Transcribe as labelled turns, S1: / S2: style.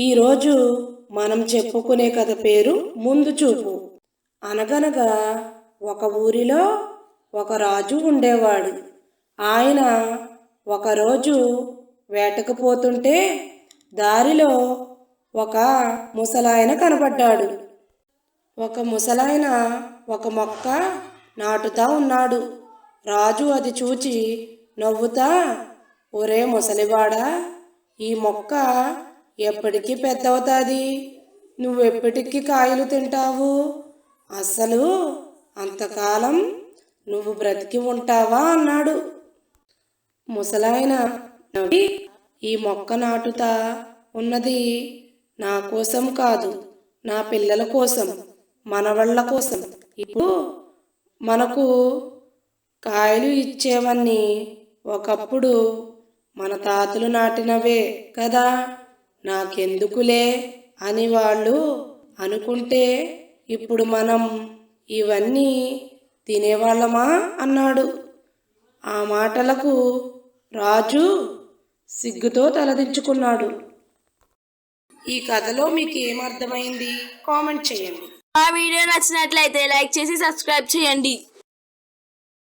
S1: ఈరోజు మనం చెప్పుకునే కథ పేరు ముందు చూపు. అనగనగా ఒక ఊరిలో ఒక రాజు ఉండేవాడు. ఆయన ఒకరోజు వేటకు పోతుంటే దారిలో ఒక ముసలాయన కనపడ్డాడు. ఒక ముసలాయన ఒక మొక్క నాటుతా ఉన్నాడు. రాజు అది చూచి నవ్వుతా, ఒరే ముసలివాడా, ఈ మొక్క ఎప్పటికీ పెద్దవుతుంది, నువ్వెప్పటికీ కాయలు తింటావు, అస్సలు అంతకాలం నువ్వు బ్రతికి ఉంటావా అన్నాడు. ముసలాయన నవ్వి, ఈ మొక్క నాటుతా ఉన్నది నా కోసం కాదు, నా పిల్లల కోసం, మనవళ్ళ కోసం. ఇప్పుడు మనకు కాయలు ఇచ్చేవన్నీ ఒకప్పుడు మన తాతలు నాటినవే కదా, నాకెందుకులే అని వాళ్ళు అనుకుంటే ఇప్పుడు మనం ఇవన్నీ తినేవాళ్ళమా అన్నాడు. ఆ మాటలకు రాజు సిగ్గుతో తలదించుకున్నాడు. ఈ కథలో మీకు ఏమర్థమైంది? కామెంట్ చేయండి.
S2: మా వీడియో నచ్చినట్లయితే లైక్ చేసి సబ్స్క్రైబ్ చేయండి.